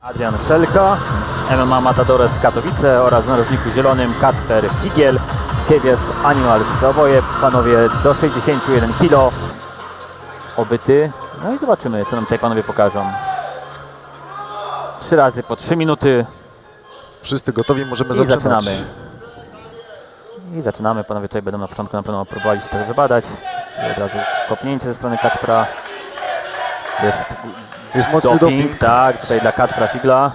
Adrian Szelka, MMA Matadores z Katowice oraz w narożniku zielonym Kacper Figiel, Siewierz Animals. Oboje panowie do 61 kg obyty. No i zobaczymy, co nam tutaj panowie pokażą. 3 razy po 3 minuty. Wszyscy gotowi, możemy I zaczynać. zaczynamy. I zaczynamy. Panowie tutaj będą na początku na pewno próbowali się trochę wybadać. I od razu kopnięcie ze strony Kacpra. Jest mocny doping. Tak, tutaj dla Kacpra Figla.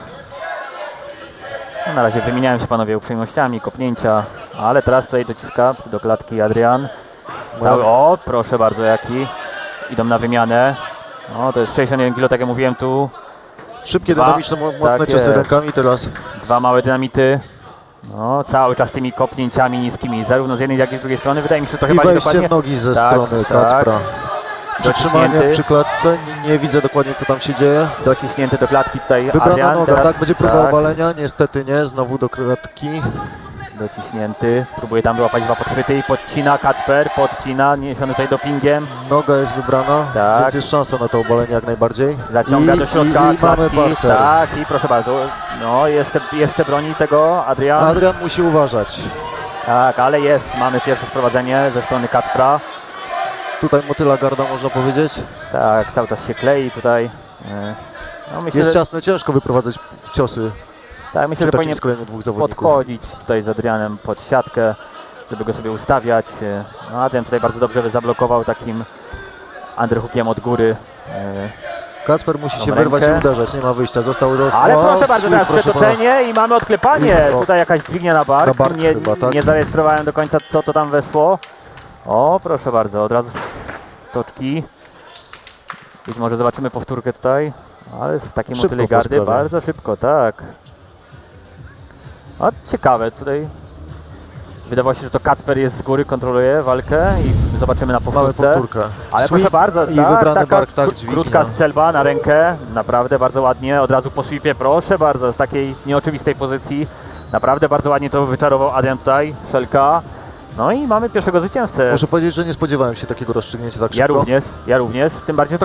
No, na razie wymieniają się panowie uprzejmościami, kopnięcia, ale teraz tutaj dociska do klatki Adrian. O, proszę bardzo, jaki. Idą na wymianę. No, to jest 61 kg, tak jak mówiłem tu. Szybkie, dynamiczne, mocne tak ciosy jest. rękami teraz. 2 małe dynamity. No, cały czas tymi kopnięciami niskimi, zarówno z jednej, jak i z drugiej strony. Wydaje mi się, że to I chyba wejście dokładnie w nogi ze tak, strony tak. Kacpra. Przytrzymanie Dociśnięty. przy klatce, nie widzę dokładnie, co tam się dzieje. Dociśnięty do klatki tutaj Wybrana Adrian. noga, Teraz, tak, będzie próba obalenia, niestety nie, znowu do klatki. Dociśnięty, próbuje tam wyłapać 2 podchwyty i podcina Kacper, podcina, niesiony tutaj dopingiem. Noga jest wybrana, Tak. więc jest szansa na to obalenie jak najbardziej. Zaciąga do środka i mamy klatki, parter. tak, i proszę bardzo, no jeszcze broni tego Adrian. Adrian musi uważać. Tak, ale mamy pierwsze sprowadzenie ze strony Kacpra. Tutaj motyla garda, można powiedzieć. Tak, cały czas się klei tutaj. No, myślę, Jest że, ciasno, ciężko wyprowadzać ciosy tak, myślę, przy że takim powinien sklejeniu dwóch zawodników. podchodzić tutaj z Adrianem pod siatkę, żeby go sobie ustawiać. No, Adrian tutaj bardzo dobrze zablokował takim underhookiem od góry. Kacper musi się Rękę. wyrwać i uderzać, nie ma wyjścia. Został Ale proszę bardzo, teraz proszę przetoczenie i mamy odklepanie. O. Tutaj jakaś dźwignia na bark. Na bark nie, chyba, tak? nie zarejestrowałem do końca, co to tam weszło. O, proszę bardzo, od razu stoczki. Być może zobaczymy powtórkę tutaj, ale z takiej Szybko motyli po gardy, sprawie. bardzo szybko, tak. A ciekawe, tutaj wydawało się, że to Kacper jest z góry, kontroluje walkę i zobaczymy na Mamy powtórce. powtórkę. Ale Sweep proszę bardzo, i tak, wybrany taka bark, tak, dźwignia. krótka strzelba na rękę, naprawdę bardzo ładnie, od razu po sweepie, proszę bardzo, z takiej nieoczywistej pozycji, naprawdę bardzo ładnie to wyczarował Adrian tutaj, Szelka. No i mamy pierwszego zwycięzcę. Muszę powiedzieć, że nie spodziewałem się takiego rozstrzygnięcia tak szybko. Ja również, tym bardziej,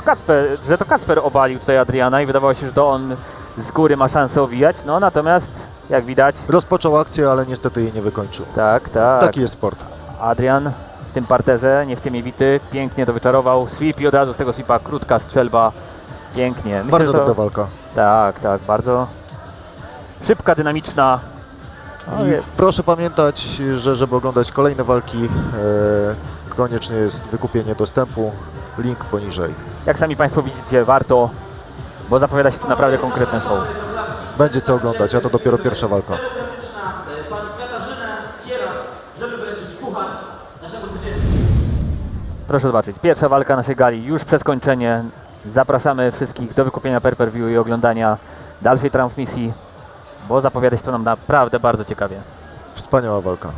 że to Kacper obalił tutaj Adriana i wydawało się, że to on z góry ma szansę obijać, no natomiast jak widać, Rozpoczął akcję, ale niestety jej nie wykończył. tak, Taki jest sport. Adrian w tym parterze, nie w ciemię bity, pięknie to wyczarował, sweep i od razu z tego sweepa krótka strzelba, pięknie. Myślę, Bardzo że to, dobra walka. tak, bardzo szybka, dynamiczna. I proszę pamiętać, że żeby oglądać kolejne walki, koniecznie jest wykupienie dostępu. Link poniżej. Jak sami Państwo widzicie, warto, bo zapowiada się to naprawdę konkretne show. Będzie co oglądać, a to dopiero pierwsza walka. Proszę zobaczyć, pierwsza walka naszej gali już przez skończenie. Zapraszamy wszystkich do wykupienia pay-per-view i oglądania dalszej transmisji, bo zapowiada się to nam naprawdę bardzo ciekawie. Wspaniała walka.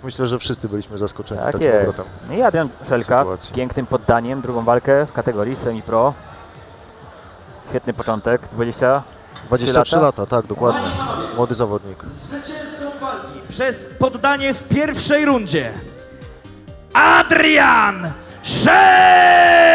Myślę, że wszyscy byliśmy zaskoczeni Tak takim jest. obrotem. No i Adrian Szelka sytuacji. pięknym poddaniem, drugą walkę w kategorii semi-pro. Świetny początek, 23 lata, tak, dokładnie. Młody zawodnik. Zwycięzcą walki przez poddanie w pierwszej rundzie Adrian Szelka!